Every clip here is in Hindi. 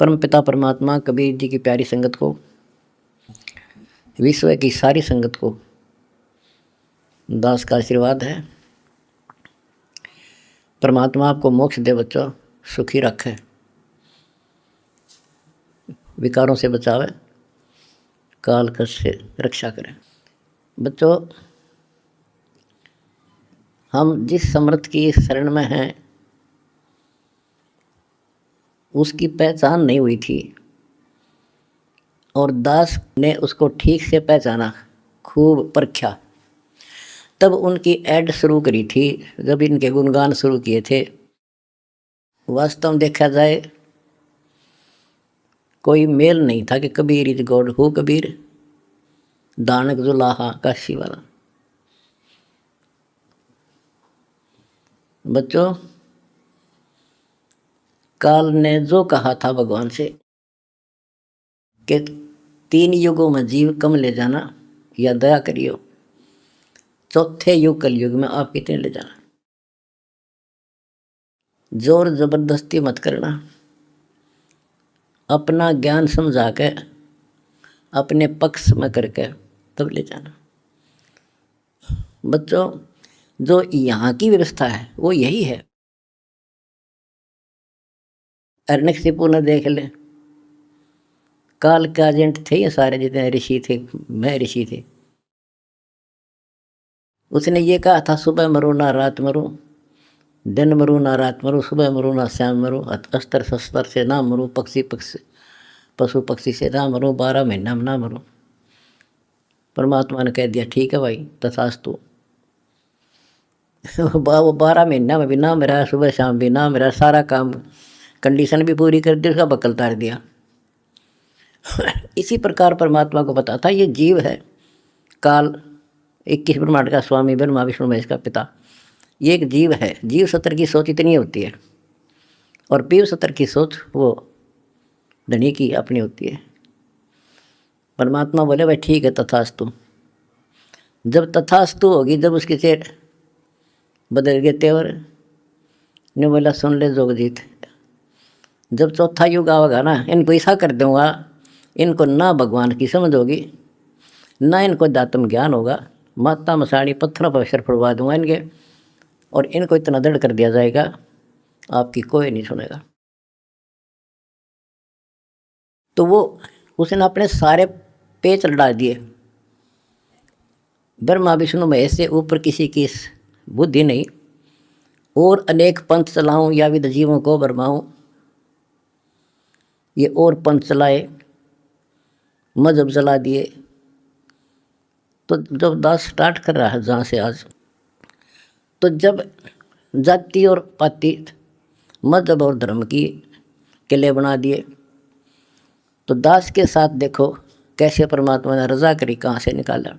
परम पिता परमात्मा कबीर जी की प्यारी संगत को, विश्व की सारी संगत को दास का आशीर्वाद है। परमात्मा आपको मोक्ष दे बच्चों, सुखी रखे, विकारों से बचावे, काल कष्ट से रक्षा करें। बच्चों, हम जिस समर्थ की शरण में हैं उसकी पहचान नहीं हुई थी और दास ने उसको ठीक से पहचाना, खूब परखा, तब उनकी ऐड शुरू करी थी, जब इनके गुणगान शुरू किए थे। वास्तव में देखा जाए कोई मेल नहीं था कि कबीर इज गॉड, हो कबीर दानक जुलाहा काशी वाला। बच्चों, काल ने जो कहा था भगवान से कि 3 युगों में जीव कम ले जाना या दया करियो, चौथे युग कलयुग में आप कितने ले जाना, जोर जबरदस्ती मत करना, अपना ज्ञान समझा के अपने पक्ष में करके तब ले जाना। बच्चों, जो यहाँ की व्यवस्था है वो यही है। अर्णकशिपु ने देख ले, काल के एजेंट थे ये सारे, जितने ऋषि थे, मैं ऋषि थे। उसने ये कहा था सुबह मरो ना रात मरो, दिन मरो ना रात मरो, सुबह मरो ना शाम मरो, अस्त्र शस्त्र से ना मरो, पशु पक्षी से ना मरो, 12 महीना में ना मरो। परमात्मा ने कह दिया ठीक है भाई, तथास्तु। वो 12 महीना में भी ना मेरा, सुबह शाम भी ना मेरा, सारा काम कंडीशन भी पूरी कर दी, उसका बकल तार दिया। इसी प्रकार परमात्मा को पता था ये जीव है, काल 21 ब्रह्मांड का स्वामी, ब्रह्मा विष्णु महेश का पिता, ये एक जीव है। जीव सत्र की सोच इतनी होती है और पीव सत्र की सोच वो धनी की अपनी होती है। परमात्मा बोले भाई ठीक है, तथास्तु। जब तथास्तु होगी, जब उसके चेहरे बदल गए तेवर, ने बोला सुन ले जोगजीत, जब चौथा युग आवेगा ना, इनको ऐसा कर दूंगा, इनको ना भगवान की समझ होगी, ना इनको दातम ज्ञान होगा, माता मसाणी पत्थरों पर सिर फड़वा दूंगा इनके, और इनको इतना दृढ़ कर दिया जाएगा आपकी कोई नहीं सुनेगा। तो वो उसने अपने सारे पेच लड़ा दिए। ब्रह्मा विष्णु महेश से ऊपर किसी की बुद्धि नहीं, और अनेक पंथ चलाऊं या विद जीवों को बरमाऊं, ये और पंथ चलाए, मजहब चला दिए। तो जब दास स्टार्ट कर रहा है जहाँ से आज, तो जब जाति और पाति, मजहब और धर्म की किले बना दिए, तो दास के साथ देखो कैसे परमात्मा ने रजा करी, कहाँ से निकाला।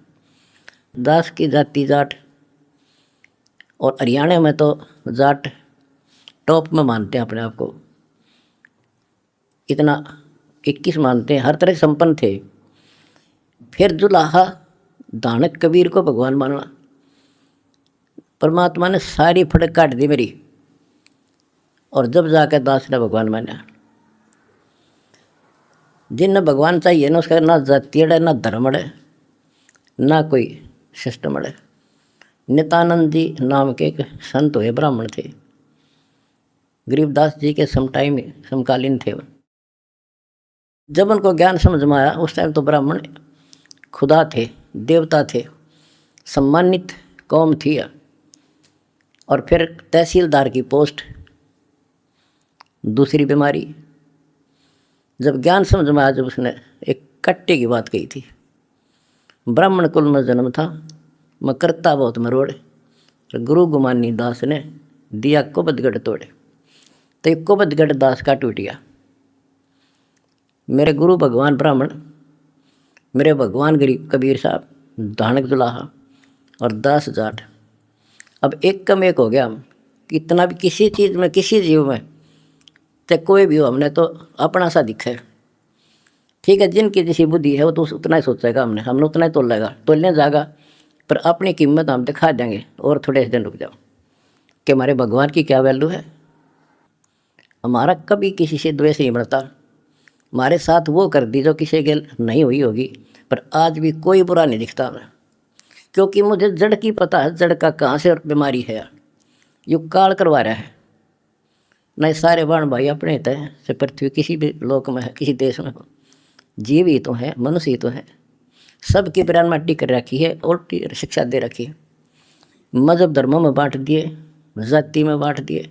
दास की जाति जाट, और हरियाणा में तो जाट टॉप में मानते हैं अपने आप को, इतना 21 मानते हैं, हर तरह संपन्न थे। फिर जुलाहा दानक कबीर को भगवान माना, परमात्मा ने सारी फड़क काट दी मेरी, और जब जाकर दास ने भगवान माना। जिन भगवान चाहिए ना, उसका ना जाति अड़े, ना धर्म अड़े, ना कोई सिस्टम अड़े। नित्यानंद जी नाम के एक संत हुए, ब्राह्मण थे, गरीबदास जी के समकालीन थे। जब उनको ज्ञान समझ में आया, उस टाइम तो ब्राह्मण खुदा थे, देवता थे, सम्मानित कौम थी। और फिर तहसीलदार की पोस्ट, दूसरी बीमारी। जब ज्ञान समझ में आया, जब उसने एक कट्टे की बात कही थी, ब्राह्मण कुल में जन्म था, मैं करता बहुत मरोड़े, गुरु गुमानी दास ने दिया कुबदगढ़ तोड़े। तो ये कुबदगढ़ दास का टूट गया। मेरे गुरु भगवान ब्राह्मण, मेरे भगवान गरीब कबीर साहब, दानक दुलाहा और दास जाट, अब एक कम एक हो गया हम। कितना भी किसी चीज़ में, किसी जीव में, चाहे कोई भी हो, हमने तो अपना सा दिखा है। ठीक है, जिनकी जैसी बुद्धि है वो तो उतना ही सोचेगा, हमने उतना ही तोलने जाएगा, पर अपनी कीमत हम दिखा देंगे। और थोड़े दिन रुक जाओ कि हमारे भगवान की क्या वैल्यू है। हमारा कभी किसी से द्वेष नहीं बढ़ता, हमारे साथ वो कर दी जो किसी के नहीं हुई होगी, पर आज भी कोई बुरा नहीं दिखता मैं, क्योंकि मुझे जड़ की पता है, जड़ का कहाँ से और बीमारी है। यू काल करवा रहा है। नहीं सारे बाण भाई अपने हित हैं से पृथ्वी किसी भी लोक में है, किसी देश में हो, जीव ही तो है, मनुष्य ही तो है। सबकी बयान माटी कर रखी है, उल्टी शिक्षा दे रखी है। मजहब धर्मों में बांट दिए, जाति में बांट दिए,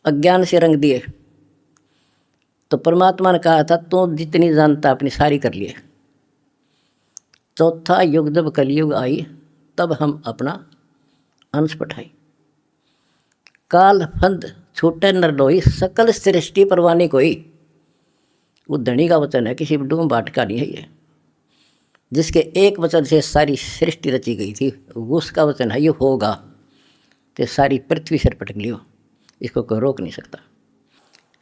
अज्ञान से रंग दिए। तो परमात्मा ने कहा था तू जितनी जानता अपनी सारी कर लिए। चौथा युग जब कलयुग आई तब हम अपना अंश पठाई। काल फंद छूटे नर लोई, सकल सृष्टि परवानी कोई। वो धनी का वचन है, किसी डूम बाट का नहीं है ये, जिसके एक वचन से सारी सृष्टि रची गई थी, उसका वचन है ये होगा, तो सारी पृथ्वी सिर पटक लियो, इसको कोई रोक नहीं सकता।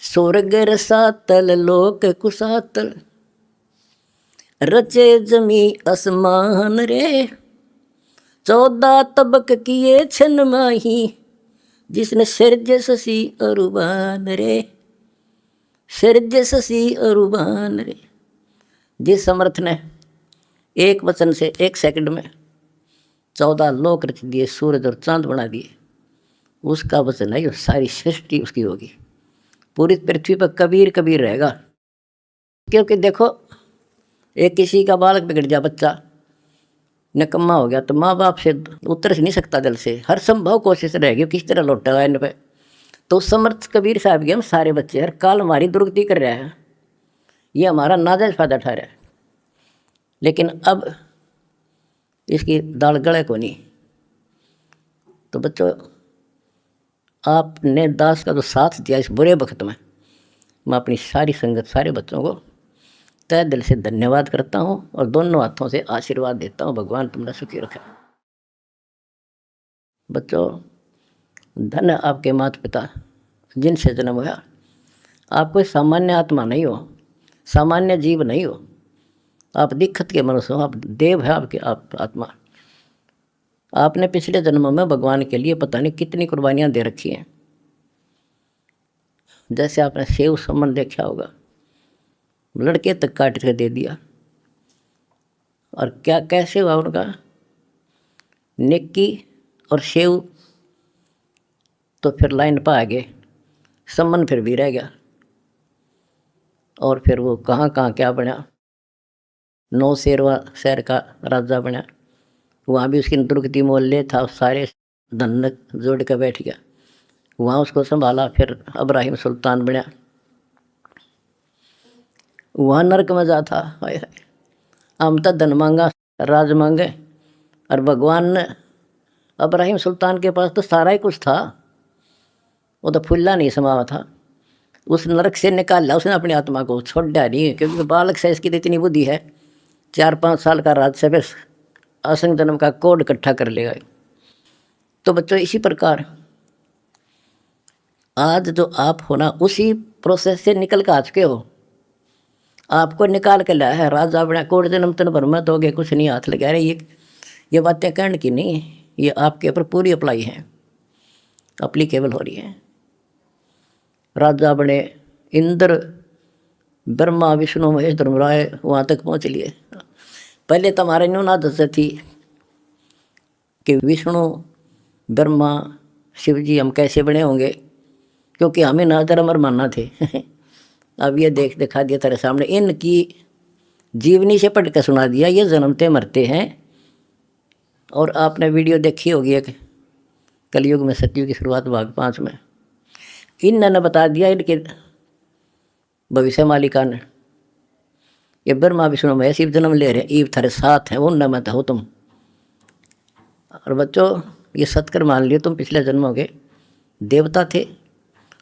स्वर्ग रसातल लोक कुसातल, रचे जमी आसमान रे, 14 तबक किए छन माही, जिसने सिरज ससी अरुबान रे, सिरज ससी अरुबान रे। जिस समर्थ ने एक वचन से 1 सेकंड में 14 लोक रच दिए, सूरज और चांद बना दिए, उसका वचन है ये सारी सृष्टि उसकी होगी। पूरी पृथ्वी पर कबीर कबीर रहेगा। क्योंकि देखो, एक किसी का बालक बिगड़ जा, बच्चा निकम्मा हो गया, तो माँ बाप से उतर नहीं सकता जल से, हर संभव कोशिश रहेगी किस तरह लौटेगा इन पे। तो समर्थ कबीर साहब के हम सारे बच्चे हर काल हमारी दुर्गति कर रहे हैं, ये हमारा नाजायज फायदा उठा रहा है। लेकिन अब इसकी दाल गले को नहीं। तो बच्चों, आपने दास का जो साथ दिया इस बुरे वक्त में, मैं अपनी सारी संगत सारे बच्चों को तहे दिल से धन्यवाद करता हूँ और दोनों हाथों से आशीर्वाद देता हूँ, भगवान तुमने सुखी रखा। बच्चों, धन आपके माता पिता जिनसे जन्म हुआ। आप कोई सामान्य आत्मा नहीं हो, सामान्य जीव नहीं हो, आप दिक्कत के मनुष्य हो, आप देव है आपके, आप आत्मा। आपने पिछले जन्मों में भगवान के लिए पता नहीं कितनी कुर्बानियाँ दे रखी हैं। जैसे आपने सेव समन देखा होगा, लड़के तक काट के दे दिया, और क्या कैसे हुआ उनका, नेकी और सेव तो फिर लाइन पर आ गए, समन फिर भी रह गया। और फिर वो कहाँ कहाँ क्या बना, 9 शेरवा शहर का राजा बना, वहाँ भी उसकी दुर्गति मोहल्ले था, सारे धन जोड़ कर बैठ गया, वहाँ उसको संभाला। फिर इब्राहिम सुल्तान बना, वहाँ नरक में जा था। हाय हाय, हम तो धन मांगा, राज मांगे, और भगवान ने इब्राहिम सुल्तान के पास तो सारा ही कुछ था, वो तो फुल्ला नहीं समावा था, उस नरक से निकाला उसने अपनी आत्मा को, छोड़ा नहीं। क्योंकि बालक से इसकी तो इतनी बुद्धि है, 4-5 साल का राज्य असंग जन्म का कोड इकट्ठा कर लेगा। तो बच्चों, इसी प्रकार आज जो आप हो ना, उसी प्रोसेस से निकल कर आ चुके हो। आपको निकाल के लाया है राजा अपना, कोड जन्म तन भर में दोगे कुछ नहीं हाथ लगा रहे। ये बातें कहने की नहीं, ये आपके ऊपर पूरी अप्लाई है, अप्लीकेबल हो रही है। राजा बने, इंद्र ब्रह्मा विष्णु महेश धर्मराय वहाँ तक पहुँच लिए। पहले तो हमारे न्यून आदत थी कि विष्णु ब्रह्मा शिव जी हम कैसे बने होंगे, क्योंकि हमें नाजर अमर मानना थे। अब ये देख दिखा दिया तेरे सामने, इनकी जीवनी से पढ़ कर सुना दिया, ये जन्मते मरते हैं। और आपने वीडियो देखी होगी एक, कलयुग में सतयुग की शुरुआत भाग 5 में, इन्होंने बता दिया इनके भविष्य मालिका ने, ये ब्रह्मा विष्णु महेश शिव जन्म ले रहे, ईव थारे साथ हैं, उन मत हो तुम। और बच्चों, ये सत्कर मान लियो, तुम पिछले जन्मों के देवता थे,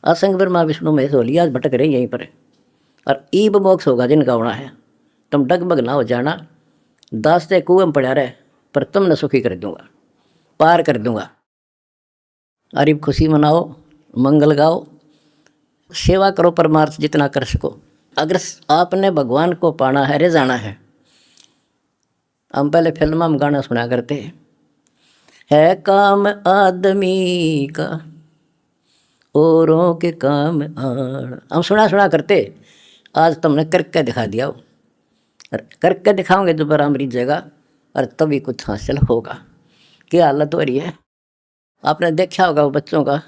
असंग ब्रह्मा विष्णु महेश हो लिया, आज भटक रहे यहीं पर। और ईब मोक्ष होगा जिनका होना है, तुम डगमग ना हो जाना, दास्ते कुएं में पड़ा रहे, पर तुमने सुखी कर दूंगा, पार कर दूंगा। अरे खुशी मनाओ, मंगल गाओ, सेवा करो, परमार्थ जितना कर सको। अगर आपने भगवान को पाना है, रे जाना है। हम पहले फिल्म में गाना सुना करते है काम आदमी का औरों के काम आण, हम सुना करते। आज तुमने करके दिखा दिया हो, और करके दिखाओगे तो बराबरी जगह, और तभी कुछ हासिल होगा। क्या हालत हो रही है, आपने देखा होगा वो बच्चों का,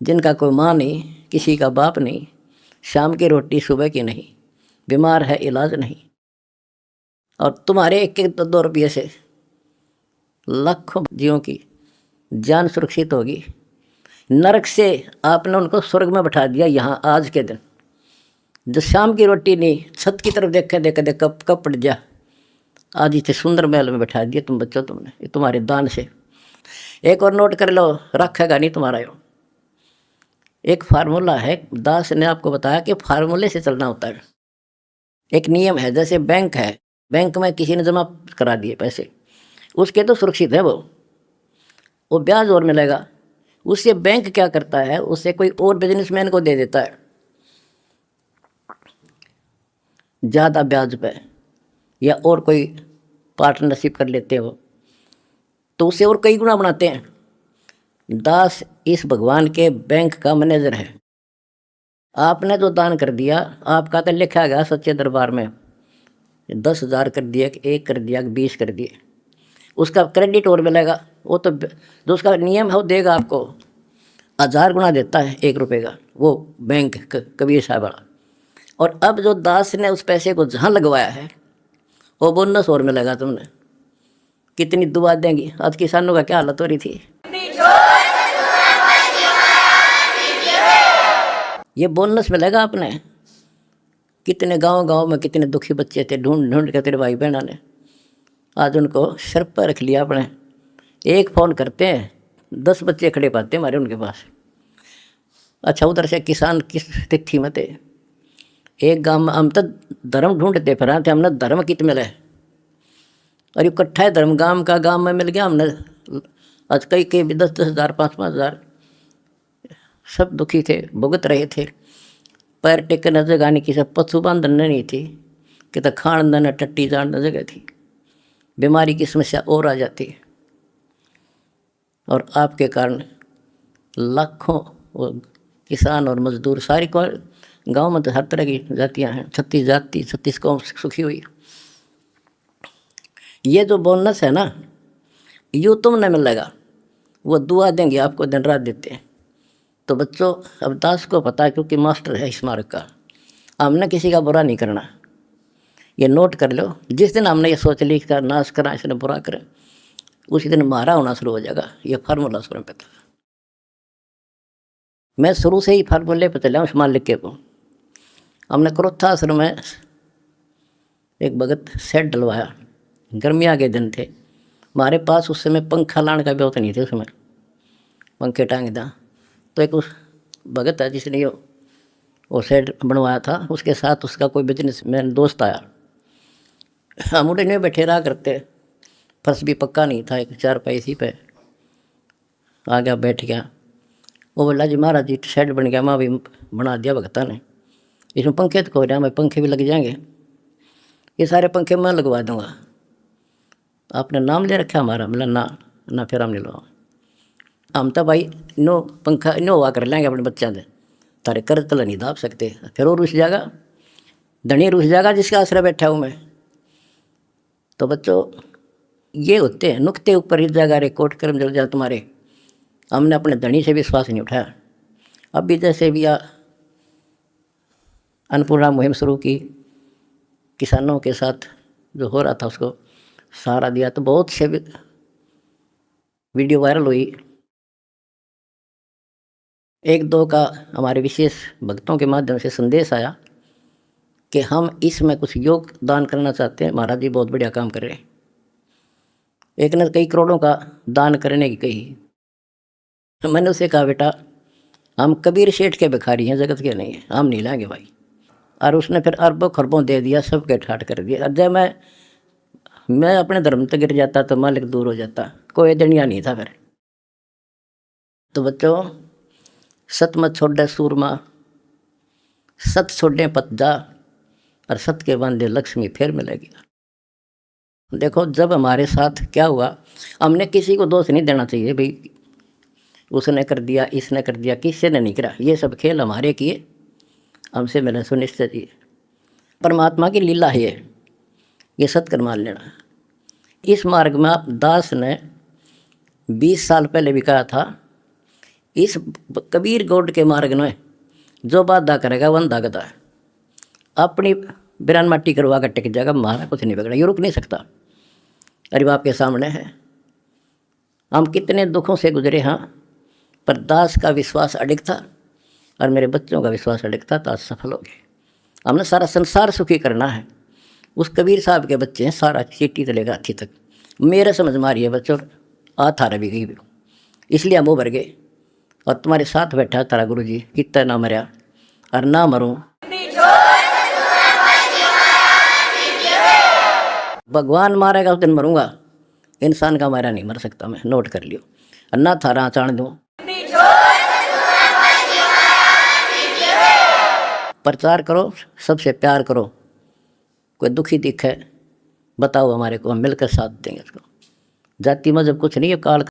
जिनका कोई माँ नहीं, किसी का बाप नहीं, शाम की रोटी सुबह की नहीं, बीमार है इलाज नहीं, और तुम्हारे एक एक 2 रुपये से लाखों जीवों की जान सुरक्षित होगी। नरक से आपने उनको स्वर्ग में बैठा दिया यहाँ आज के दिन। जो शाम की रोटी नहीं, छत की तरफ देखे देखे देख कब कब पड़ जा, आज इसे सुंदर महल में बैठा दिया तुम बच्चों, तुमने ये तुम्हारे दान से। एक और नोट कर लो, रखेगा नहीं तुम्हारा यो। एक फार्मूला है, दास ने आपको बताया कि फार्मूले से चलना होता है। एक नियम है, जैसे बैंक है, बैंक में किसी ने जमा करा दिए पैसे, उसके तो सुरक्षित है वो ब्याज और मिलेगा। उससे बैंक क्या करता है, उससे कोई और बिजनेसमैन को दे देता है ज़्यादा ब्याज पे, या और कोई पार्टनरशिप कर लेते हो तो उसे और कई गुना बनाते हैं। दास इस भगवान के बैंक का मैनेजर है। आपने जो दान कर दिया, आपका तो लिखा गया सच्चे दरबार में, 10,000 कर दिया, 1 कर दिया, 20 कर दिए, उसका क्रेडिट और मिलेगा। वो तो जो उसका नियम है वो देगा आपको, 1000 गुना देता है 1 रुपये का वो बैंक कबीर साहब वाला। और अब जो दास ने उस पैसे को जहाँ लगवाया है वो बोनस और मिलेगा तुमने। कितनी दुआ देंगी। आज किसानों का क्या हालत हो रही थी। ये बोनस मिलेगा आपने। कितने गांव गांव में कितने दुखी बच्चे थे, ढूंढ ढूंढ के तेरे भाई बहना ने आज उनको सर पर रख लिया अपने। एक फ़ोन करते हैं 10 बच्चे खड़े पाते हमारे उनके पास। अच्छा, उधर से किसान किस तिथि में थे, एक गांव में हम तो धर्म ढूंढते फिर थे, हमने धर्म कित मिले, और इकट्ठा है धर्म गांव का, गांव में मिल गया हमने। आज कई कई 10-10 हज़ार 5-5 हज़ार, सब दुखी थे, भुगत रहे थे। पैर टेकने जगह नहीं, किसी पशु बांधन नहीं थी, कि तो खान दाना टट्टी जान जगह थी। बीमारी की समस्या और आ जाती है, और आपके कारण लाखों किसान और मजदूर, सारी को गांव में तो हर तरह की जातियां हैं, 36 जाति 36 कौम सुखी हुई। ये जो बोनस है ना, यूँ तुमने मिलेगा, वो दुआ देंगे आपको, दिन रात देते हैं। तो बच्चों, अब दास को पता है, क्योंकि मास्टर है इस मार्ग का, हमने किसी का बुरा नहीं करना। ये नोट कर लो, जिस दिन हमने ये सोच ली इसका नाश करा, इसने बुरा करे, उसी दिन मारा होना शुरू हो जाएगा। ये फार्मूला स्वयं पे था। मैं शुरू से ही फार्मूले पे चला हूँ, इस्माल लिख के को। हमने क्रोथा आश्रम में एक भगत सेट डलवाया, गर्मियाँ के दिन थे, हमारे पास उस समय पंखा लाने का व्यवस्था नहीं थे, उसमें पंखे टांग था। तो एक उस भगत है जिसने वो सेट बनवाया था, उसके साथ उसका कोई बिजनेस मैन दोस्त आया। हम उड़े में बैठे रहा करते, फर्श भी पक्का नहीं था, एक 4 इसी पे आ गया, बैठ गया। वो बोला जी महाराज जी सेट बन गया, माँ भी बना दिया भगता ने, इसमें पंखे तो खोल रहा, मैं पंखे भी लग जाएंगे, ये सारे पंखे मैं लगवा दूंगा। आपने नाम ले रखा हमारा? बोला ना फिर हम नहीं लगा, हम तो भाई नो पंखा नो हुआ कर लेंगे अपने बच्चों से, तारे कर्ज तला नहीं दाब सकते। फिर और रुस जाएगा, धनी रुस जाएगा जिसका आश्रय बैठा हूँ मैं। तो बच्चों, ये होते हैं नुक्ते ऊपर हिट जाएगा, रे कोट कर्म जल जाए तुम्हारे। हमने अपने धनी से विश्वास नहीं उठाया। अब भी जैसे भी अन्नपूर्णा मुहिम शुरू की, किसानों के साथ जो हो रहा था उसको सहारा दिया, तो बहुत से वीडियो वायरल हुई। 1-2 का हमारे विशेष भक्तों के माध्यम से संदेश आया कि हम इसमें कुछ योगदान करना चाहते हैं, महाराज जी बहुत बढ़िया काम कर रहे हैं। एक ने कई करोड़ों का दान करने की कही। तो मैंने उसे कहा बेटा, हम कबीर शेठ के भिखारी हैं, जगत के नहीं हैं, हम नहीं लाएंगे भाई। और उसने फिर अरबों खरबों दे दिया, सबके ठाट कर दिया। जब मैं अपने धर्म तक गिर जाता तो मालिक दूर हो जाता, कोई दनिया नहीं था फिर। तो बच्चों, सत मत छोड़े सूरमा, सत छोड़े पतजा, और सत के बांधे लक्ष्मी फिर मिलेगी। देखो जब हमारे साथ क्या हुआ, हमने किसी को दोष नहीं देना चाहिए भाई उसने कर दिया, इसने कर दिया, किसी ने नहीं करा। ये सब खेल हमारे किए, हमसे मिले सुनिश्चित ही परमात्मा की लीला है ये सत्कर्म मान लेना। इस मार्ग में आप दास ने 20 साल पहले भी कहा था, इस कबीर गौड़ के मार्ग में जो बाधा करेगा वन दागता है, अपनी बिरान माटी करवा कर टिक जाएगा, मारा कुछ नहीं बिगड़ा, ये रुक नहीं सकता। अरे बाप के सामने है, हम कितने दुखों से गुजरे हाँ, पर दास का विश्वास अडिग था और मेरे बच्चों का विश्वास अडिग था, तो आज सफल हो गए। हमने सारा संसार सुखी करना है। उस कबीर साहब के बच्चे हैं, सारा चीटी से लेकर हाथी तक मेरे समझ मारिए बच्चों, आ थारा भी गई, इसलिए हम भर गए और तुम्हारे साथ बैठा तारा गुरु जी, कितना ना मरया और ना मरूं। भगवान मारेगा उस दिन मरूंगा, इंसान का मारा नहीं मर सकता मैं, नोट कर लियो। और ना थारा चाण दूं, प्रचार करो, सबसे प्यार करो। कोई दुखी दिखे बताओ हमारे को, हम मिलकर साथ देंगे उसको। जाति मजहब कुछ नहीं है, काल